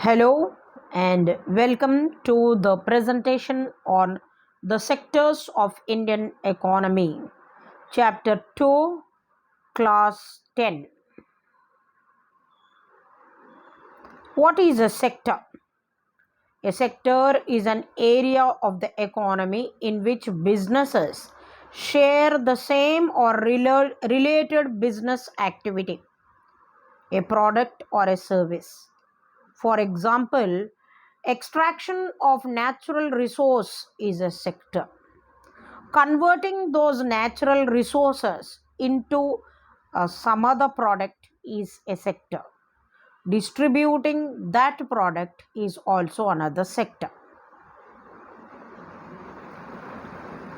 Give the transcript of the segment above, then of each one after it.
Hello and welcome to the presentation on the sectors of Indian economy, Chapter 2, Class 10. What is a sector? A sector is an area of the economy in which businesses share the same or related business activity, a product or a service. For example, extraction of natural resource is a sector. Converting those natural resources into some other product is a sector. Distributing that product is also another sector.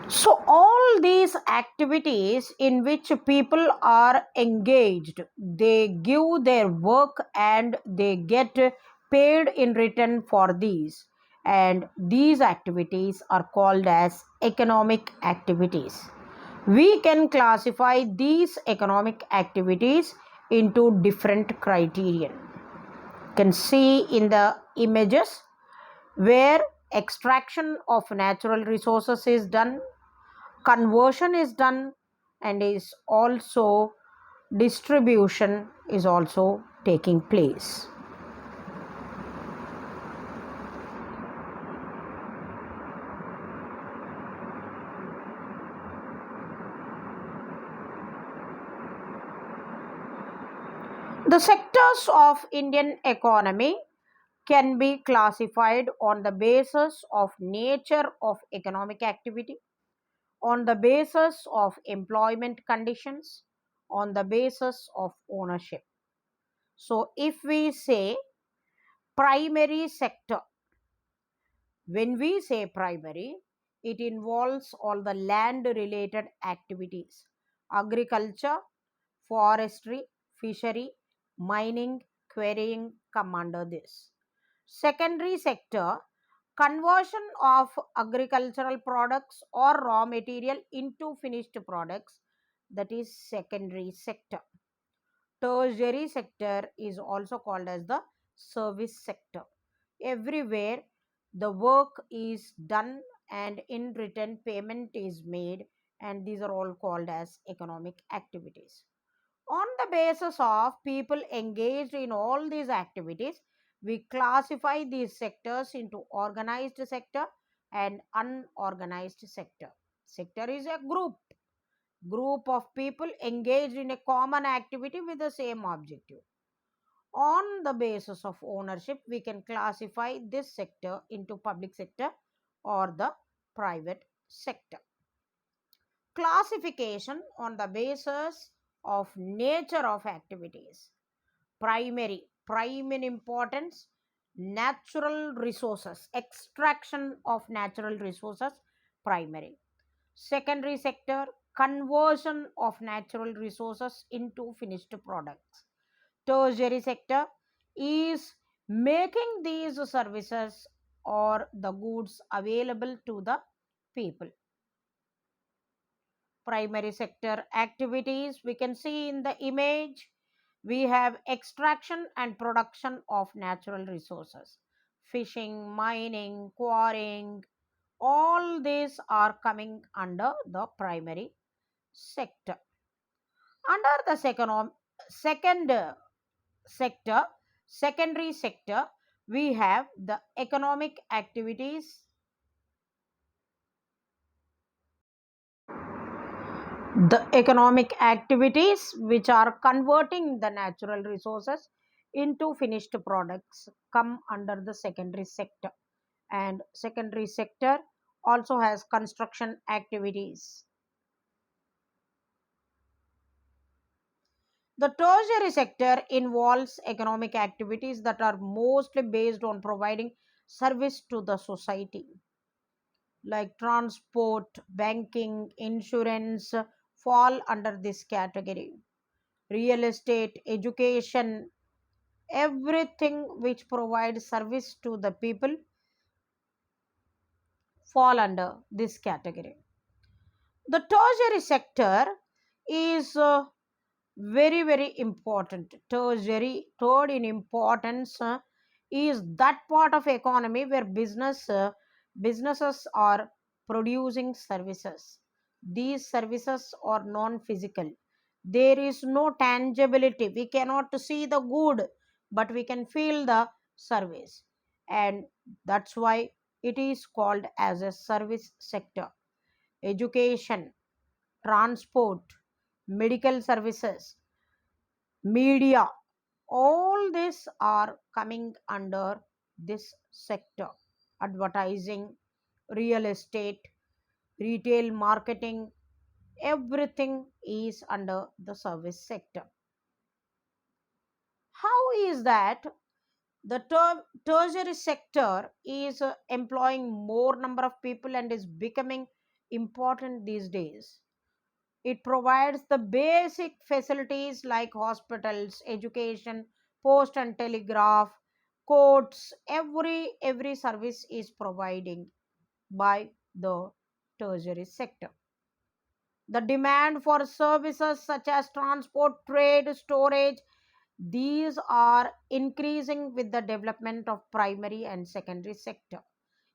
So, all these activities in which people are engaged, they give their work and they get paid in return for these. And these activities are called as economic activities. We can classify these economic activities into different criterion. You can see in the images where extraction of natural resources is done, conversion is done, and is also distribution is also taking place. The sectors of Indian economy can be classified on the basis of nature of economic activity, on the basis of employment conditions, on the basis of ownership. So, if we say primary sector, when we say primary, it involves all the land related activities, agriculture, forestry, fishery, mining, quarrying come under this. Secondary sector, conversion of agricultural products or raw material into finished products, that is secondary sector. Tertiary sector is also called as the service sector. Everywhere the work is done and in return payment is made, and these are all called as economic activities. On the basis of people engaged in all these activities, we classify these sectors into organized sector and unorganized sector. Sector is a group of people engaged in a common activity with the same objective. On the basis of ownership, we can classify this sector into public sector or the private sector. Classification on the basis of nature of activities. Primary, prime in importance, natural resources, extraction of natural resources, primary. Secondary sector, conversion of natural resources into finished products. Tertiary sector is making these services or the goods available to the people. Primary sector activities, we can see in the image, we have extraction and production of natural resources, fishing, mining, quarrying, all these are coming under the primary sector. Under the sector, secondary sector, we have the economic activities. The economic activities which are converting the natural resources into finished products come under the secondary sector. And secondary sector also has construction activities. The tertiary sector involves economic activities that are mostly based on providing service to the society, like transport, banking, insurance fall under this category. Real estate, education, everything which provides service to the people fall under this category. The tertiary sector is very important. Tertiary, third in importance is that part of economy where businesses are producing services. These services are non physical. There is no tangibility. We cannot see the good, but we can feel the service. And that's why it is called as a service sector. Education, transport, medical services, media, all these are coming under this sector. Advertising, real estate, retail marketing, everything is under the service sector. How is that the tertiary sector is employing more number of people and is becoming important these days? It provides the basic facilities like hospitals, education, post and telegraph, courts. Every service is providing by the tertiary sector. The demand for services such as transport, trade, storage, these are increasing with the development of primary and secondary sector.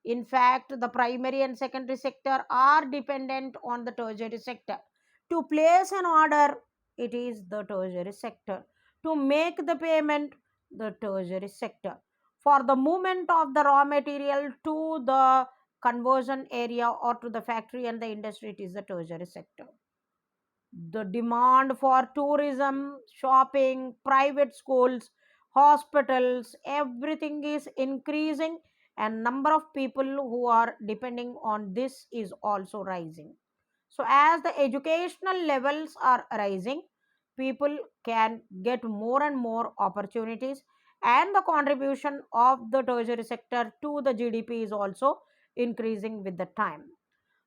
In fact, the primary and secondary sector are dependent on the tertiary sector. To place an order, it is the tertiary sector. To make the payment, the tertiary sector. For the movement of the raw material to the conversion area or to the factory and the industry, it is the tertiary sector. The demand for tourism, shopping, private schools, hospitals, everything is increasing, and number of people who are depending on this is also rising. So as the educational levels are rising, people can get more and more opportunities, and the contribution of the tertiary sector to the GDP is also increasing with the time.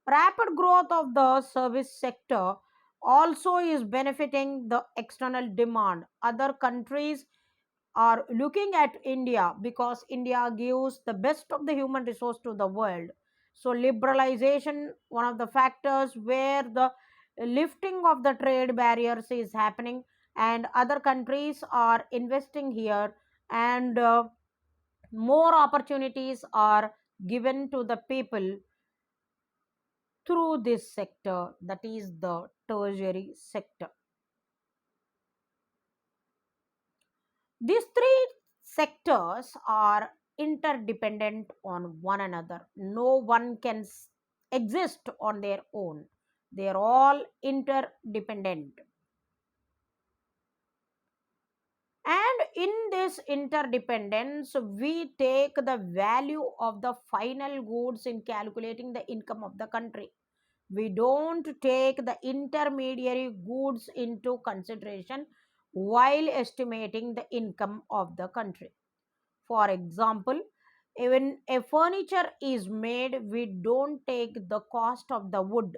Rapid growth of the service sector also is benefiting the external demand. Other countries are looking at India because India gives the best of the human resource to the world. So, liberalization, one of the factors where the lifting of the trade barriers is happening, and other countries are investing here, and more opportunities are given to the people through this sector, that is the tertiary sector. These three sectors are interdependent on one another. No one can exist on their own. They are all interdependent. And in this interdependence, we take the value of the final goods in calculating the income of the country. We don't take the intermediary goods into consideration while estimating the income of the country. For example, when a furniture is made, we don't take the cost of the wood.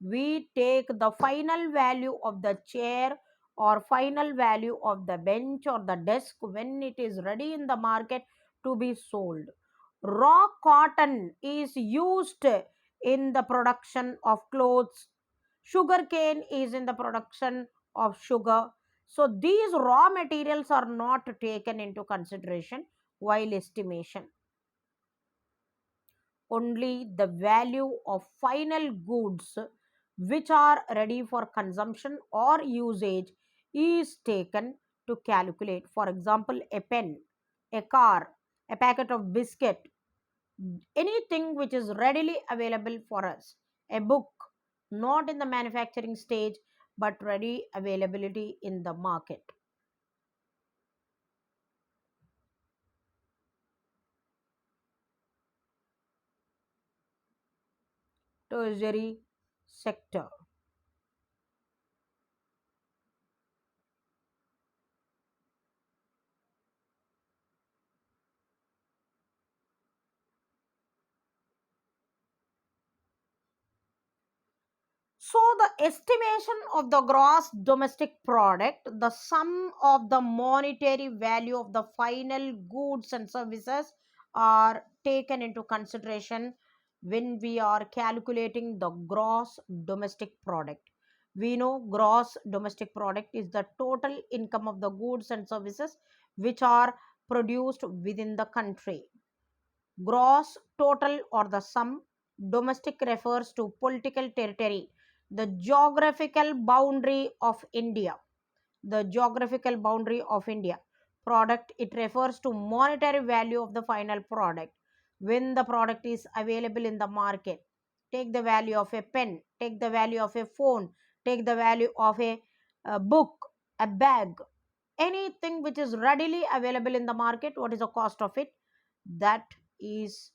We take the final value of the chair or final value of the bench or the desk when it is ready in the market to be sold. Raw cotton is used in the production of clothes. Sugar cane is in the production of sugar. So these raw materials are not taken into consideration while estimation. Only the value of final goods which are ready for consumption or usage is taken to calculate. For example, a pen, a car, a packet of biscuit, anything which is readily available for us. A book, not in the manufacturing stage but ready availability in the market. Tertiary sector. So, the estimation of the gross domestic product, the sum of the monetary value of the final goods and services, are taken into consideration when we are calculating the gross domestic product. We know gross domestic product is the total income of the goods and services which are produced within the country. Gross total or the sum. Domestic refers to political territory, the geographical boundary of India. The geographical boundary of India. Product, it refers to monetary value of the final product when the product is available in the market. Take the value of a pen, take the value of a phone, take the value of a book, a bag, anything which is readily available in the market. What is the cost of it? That is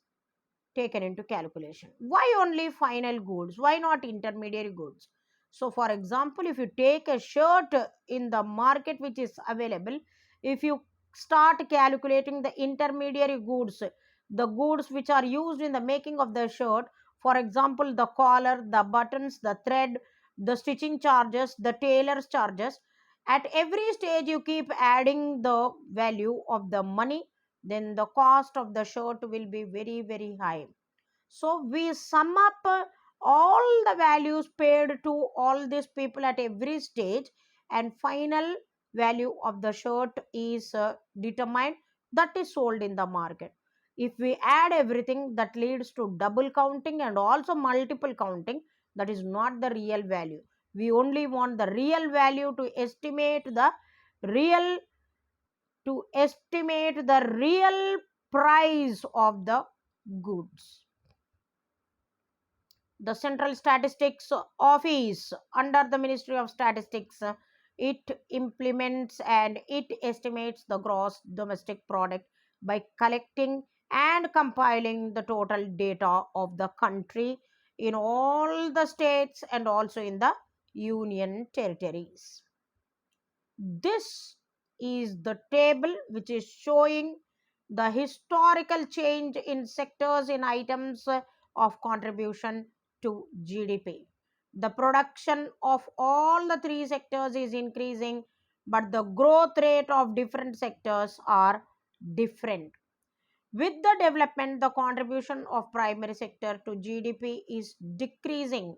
taken into calculation. Why only final goods? Why not intermediary goods? So, for example, if you take a shirt in the market which is available, if you start calculating the intermediary goods, the goods which are used in the making of the shirt, for example, the collar, the buttons, the thread, the stitching charges, the tailor's charges, at every stage you keep adding the value of the money, then the cost of the shirt will be very, very high. So we sum up all the values paid to all these people at every stage, and final value of the shirt is determined, that is sold in the market. If we add everything, that leads to double counting and also multiple counting. That is not the real value. We only want the real value to real estimate the real price of the goods. The Central Statistics Office under the Ministry of Statistics, it implements and it estimates the gross domestic product by collecting and compiling the total data of the country in all the states and also in the union territories. This is the table which is showing the historical change in sectors in items of contribution to GDP. The production of all the three sectors is increasing, but the growth rate of different sectors are different. With the development, the contribution of primary sector to GDP is decreasing,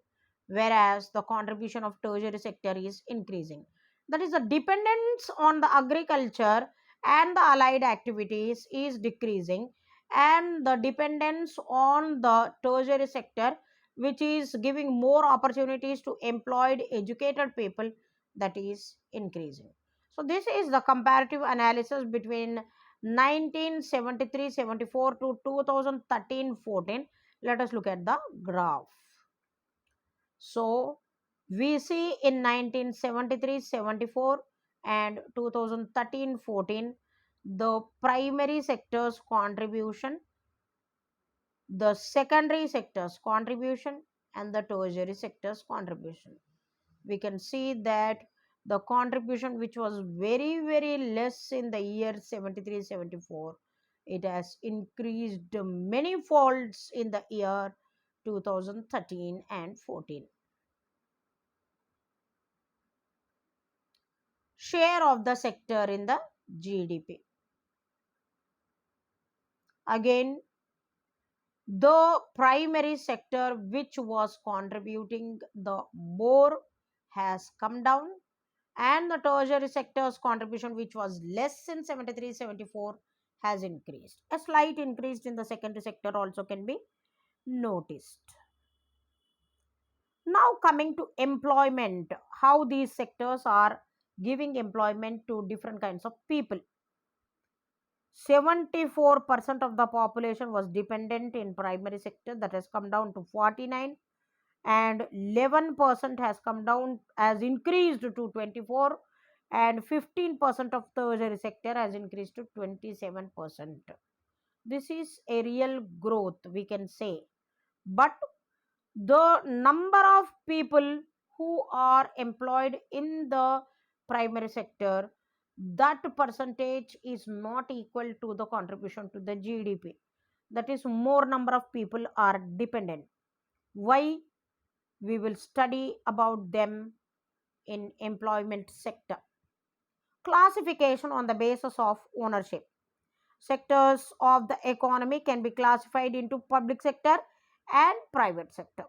whereas the contribution of tertiary sector is increasing. That is, the dependence on the agriculture and the allied activities is decreasing, and the dependence on the tertiary sector, which is giving more opportunities to employed educated people, that is increasing. So this is the comparative analysis between 1973-74 to 2013-14. Let us look at the graph. So we see in 1973-74 and 2013-14, the primary sector's contribution, the secondary sector's contribution, and the tertiary sector's contribution. We can see that the contribution which was very, very less in the year 73-74, it has increased many folds in the year 2013 and 14. Share of the sector in the GDP. Again, the primary sector which was contributing the more has come down, and the tertiary sector's contribution, which was less in 73-74, has increased. A slight increase in the secondary sector also can be noticed. Now coming to employment, how these sectors are giving employment to different kinds of people. 74% of the population was dependent in primary sector, that has come down to 49, and 11% has come down, has increased to 24, and 15% of tertiary sector has increased to 27%. This is a real growth, we can say, but the number of people who are employed in the primary sector, that percentage is not equal to the contribution to the GDP. That is, more number of people are dependent. Why? We will study about them in employment sector. Classification on the basis of ownership. Sectors of the economy can be classified into public sector and private sector.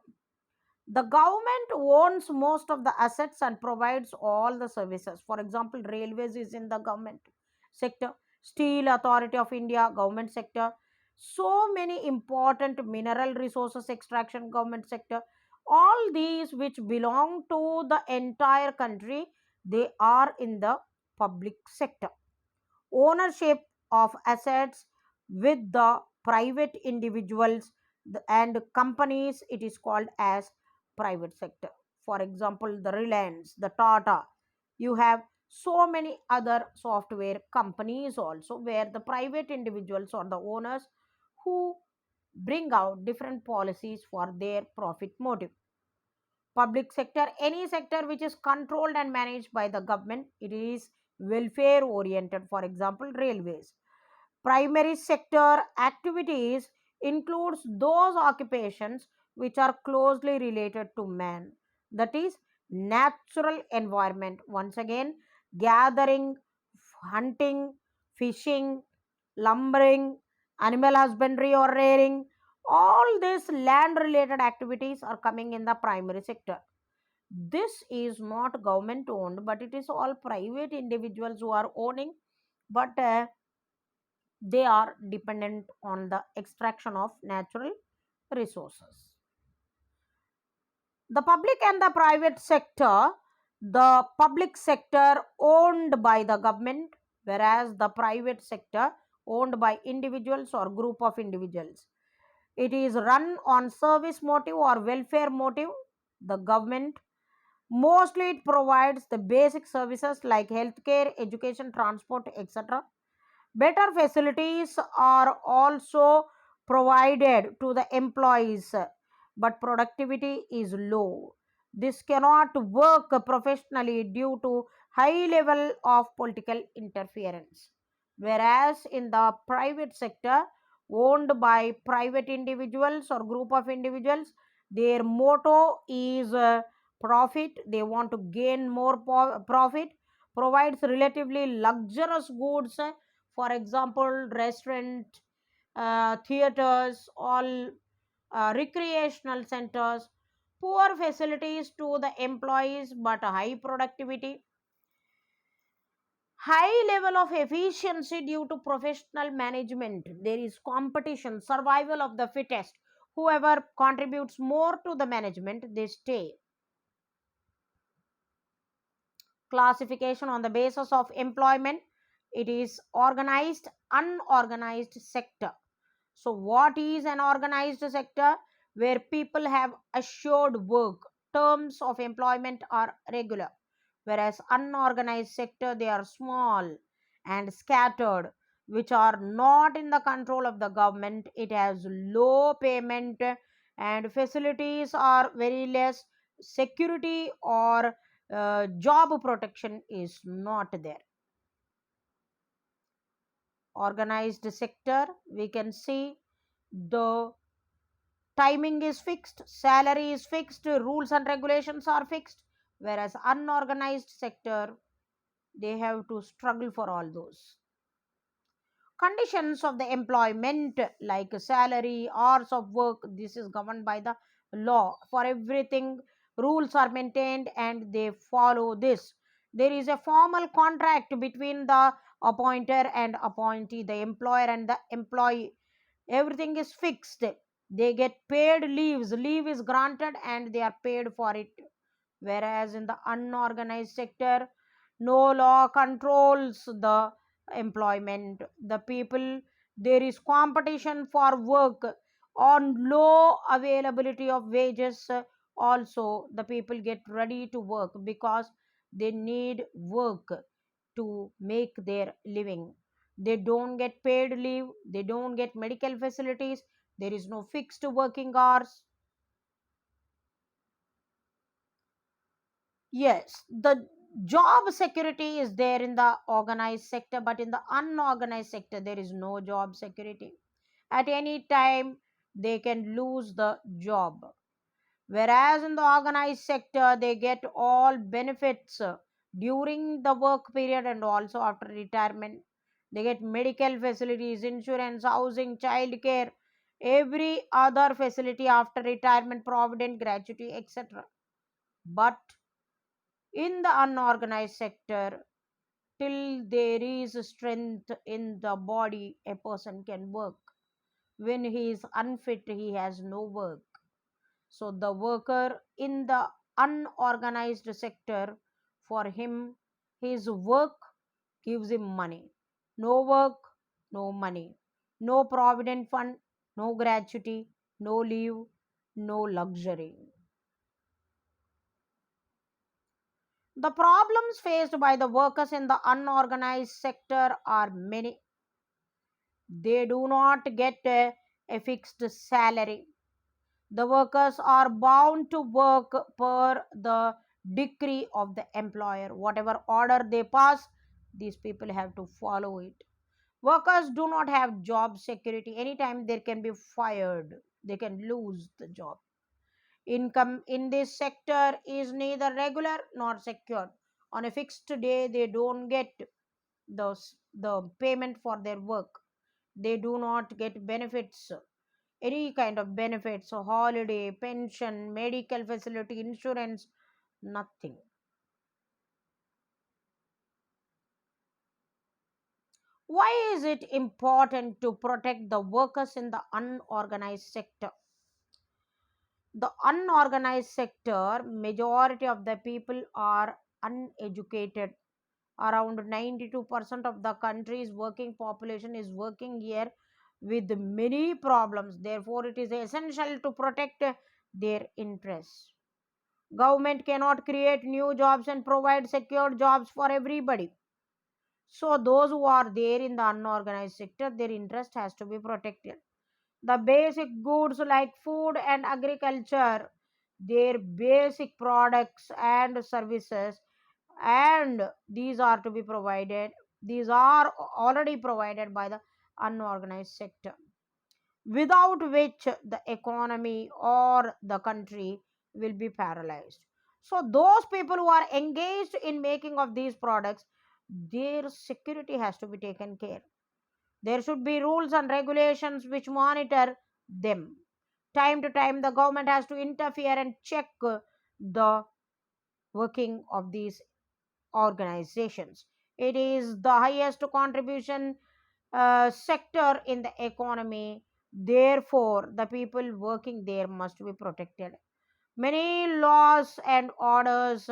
The government owns most of the assets and provides all the services. For example, railways is in the government sector, Steel Authority of India, government sector. So many important mineral resources extraction, government sector. All these which belong to the entire country, they are in the public sector. Ownership of assets with the private individuals and companies, it is called as private sector. For example, the Reliance, the Tata, you have so many other software companies also where the private individuals or the owners who bring out different policies for their profit motive. Public sector, any sector which is controlled and managed by the government, it is welfare oriented. For example, railways. Primary sector activities includes those occupations which are closely related to man, that is natural environment. Once again, gathering, hunting, fishing, lumbering, animal husbandry or rearing, all these land related activities are coming in the primary sector. This is not government owned, but it is all private individuals who are owning, but they are dependent on the extraction of natural resources. The public and the private sector, the public sector owned by the government, whereas the private sector owned by individuals or group of individuals. It is run on service motive or welfare motive. The government mostly it provides the basic services like healthcare, education, transport, etc. Better facilities are also provided to the employees, but productivity is low. This cannot work professionally due to high level of political interference. Whereas in the private sector, owned by private individuals or group of individuals, their motto is profit. They want to gain more profit, provides relatively luxurious goods, for example restaurant, theaters, all recreational centers, poor facilities to the employees but high productivity, high level of efficiency due to professional management. There is competition, survival of the fittest. Whoever contributes more to the management, they stay. Classification on the basis of employment, it is organized, unorganized sector. So what is an organized sector? Where people have assured work, terms of employment are regular. Whereas unorganized sector, they are small and scattered, which are not in the control of the government. It has low payment and facilities are very less. Security or job protection is not there. Organized sector, we can see the timing is fixed, salary is fixed, rules and regulations are fixed. Whereas unorganized sector, they have to struggle for all those. Conditions of the employment like salary, hours of work, this is governed by the law. For everything, rules are maintained and they follow this. There is a formal contract between the appointer and appointee, the employer and the employee. Everything is fixed. They get paid leaves, leave is granted and they are paid for it. Whereas in the unorganized sector, no law controls the employment. The people, there is competition for work on low availability of wages. Also, the people get ready to work because they need work to make their living. They don't get paid leave, they don't get medical facilities, there is no fixed working hours. Yes, the job security is there in the organized sector, but in the unorganized sector, there is no job security. At any time, they can lose the job. Whereas in the organized sector, they get all benefits during the work period and also after retirement. They get medical facilities, insurance, housing, child care, every other facility after retirement, provident, gratuity, etc. But in the unorganized sector, Till there is strength in the body, a person can work. When he is unfit, he has no work. So the worker in the unorganized sector, for him, his work gives him money. No work, no money. No provident fund, no gratuity, no leave, no luxury. The problems faced by the workers in the unorganized sector are many. They do not get a fixed salary. The workers are bound to work per the decree of the employer. Whatever order they pass, these people have to follow it. Workers do not have job security. Anytime they can be fired, they can lose the job. Income in this sector is neither regular nor secured. On a fixed day, they don't get the payment for their work. They do not get benefits, any kind of benefits, so holiday, pension, medical facility, insurance, nothing. Why is it important to protect the workers in the unorganized sector? The unorganized sector, majority of the people are uneducated. Around 92% of the country's working population is working here with many problems. Therefore, it is essential to protect their interests. Government cannot create new jobs and provide secure jobs for everybody. So those who are there in the unorganized sector, their interest has to be protected. The basic goods like food and agriculture, their basic products and services, and these are to be provided. These are already provided by the unorganized sector, without which the economy or the country will be paralyzed. So those people who are engaged in making of these products, their security has to be taken care. There should be rules and regulations which monitor them. Time to time the government has to interfere and check the working of these organizations. It is the highest contribution sector in the economy. Therefore, the people working there must be protected. Many laws and orders,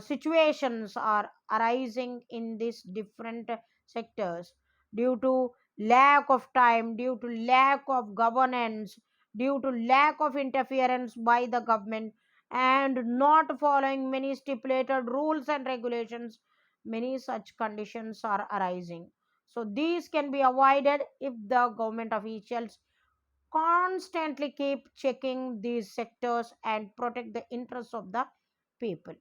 situations are arising in these different sectors due to lack of time, due to lack of governance, due to lack of interference by the government, and not following many stipulated rules and regulations. Many such conditions are arising. So these can be avoided if the government officials constantly keep checking these sectors and protect the interests of the people.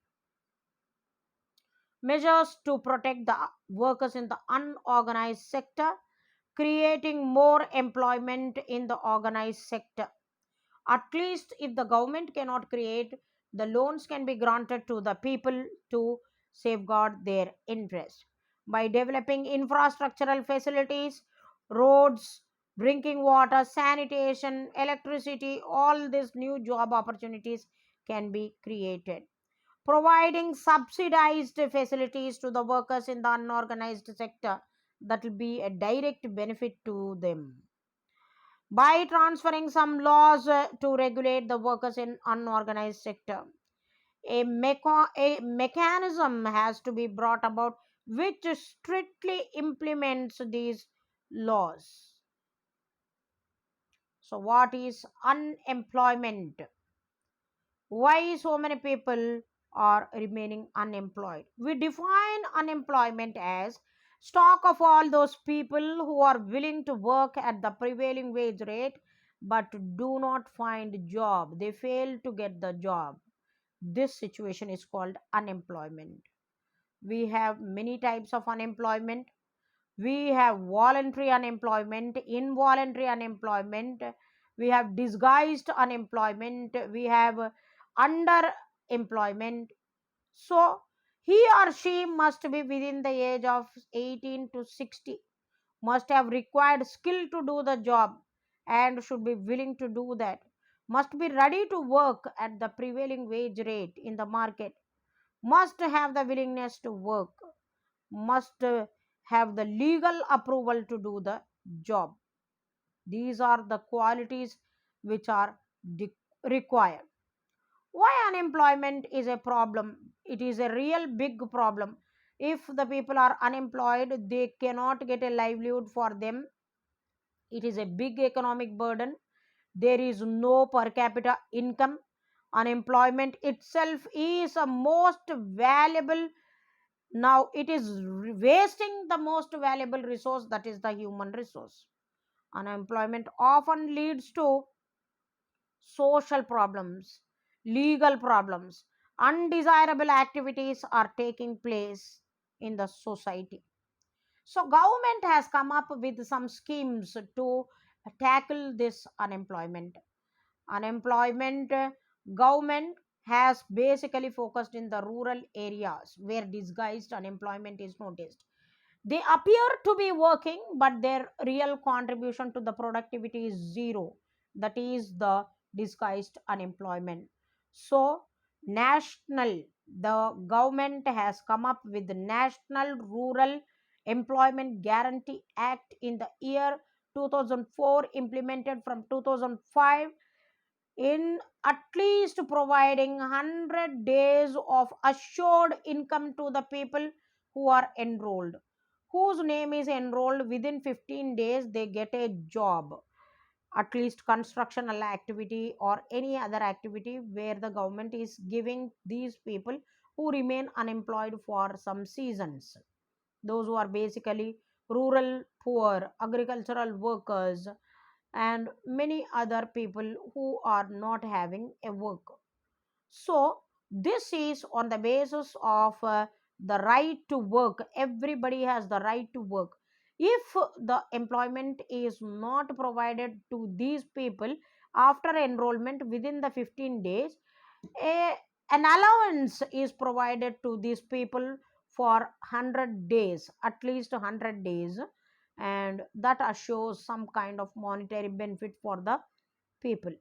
Measures to protect the workers in the unorganized sector: creating more employment in the organized sector. At least if the government cannot create, the loans can be granted to the people to safeguard their interests. By developing infrastructural facilities, roads, drinking water, sanitation, electricity, all these new job opportunities can be created. Providing subsidized facilities to the workers in the unorganized sector, that will be a direct benefit to them. By transferring some laws to regulate the workers in unorganized sector, a mechanism has to be brought about which strictly implements these laws. So what is unemployment? Why so many people are remaining unemployed? We define unemployment as stock of all those people who are willing to work at the prevailing wage rate but do not find job. They fail to get the job. This situation is called unemployment. We have many types of unemployment. We have voluntary unemployment, involuntary unemployment, we have disguised unemployment, we have underemployment. So he or she must be within the age of 18 to 60, must have required skill to do the job and should be willing to do that, must be ready to work at the prevailing wage rate in the market, must have the willingness to work, must have the legal approval to do the job. These are the qualities which are required. Why unemployment is a problem? It is a real big problem. If the people are unemployed, they cannot get a livelihood for them. It is a big economic burden. There is no per capita income. Unemployment itself is a most valuable, now it is wasting the most valuable resource, that is the human resource. Unemployment often leads to social problems, legal problems, undesirable activities are taking place in the society. So government has come up with some schemes to tackle this unemployment. Unemployment, government has basically focused in the rural areas where disguised unemployment is noticed. They appear to be working, but their real contribution to the productivity is zero. That is the disguised unemployment. So, the government has come up with the National Rural Employment Guarantee Act in the year 2004, implemented from 2005, in at least providing 100 days of assured income to the people who are enrolled, whose name is enrolled. Within 15 days they get a job, at least constructional activity or any other activity where the government is giving these people who remain unemployed for some seasons, those who are basically rural poor, agricultural workers, and many other people who are not having a work. So this is on the basis of the right to work. Everybody has the right to work. If the employment is not provided to these people after enrollment within the 15 days, a, an allowance is provided to these people for 100 days, at least 100 days, and that assures some kind of monetary benefit for the people.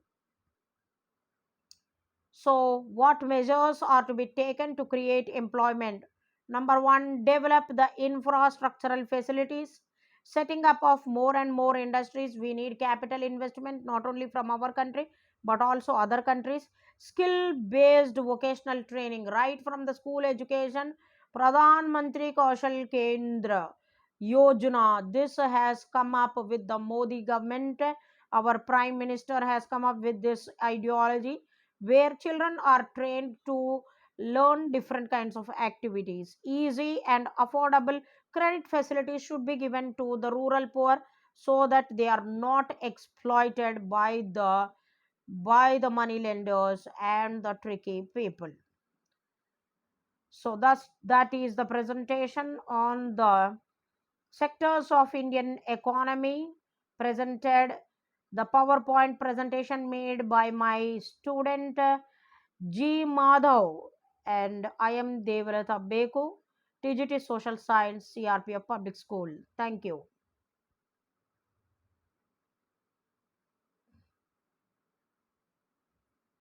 So, what measures are to be taken to create employment? Number one, develop the infrastructural facilities. Setting up of more and more industries, we need capital investment not only from our country but also other countries. Skill based vocational training, right from the school education. Pradhan Mantri Kaushal Kendra Yojana. This has come up with the Modi government. Our Prime Minister has come up with this ideology where children are trained to learn different kinds of activities. Easy and affordable credit facilities should be given to the rural poor so that they are not exploited by the money lenders and the tricky people. So thus that is the presentation on the sectors of Indian economy, presented the PowerPoint presentation made by my student G. Madhav, and I am Devrata Beku, TGT Social Science, CRPF Public School. Thank you.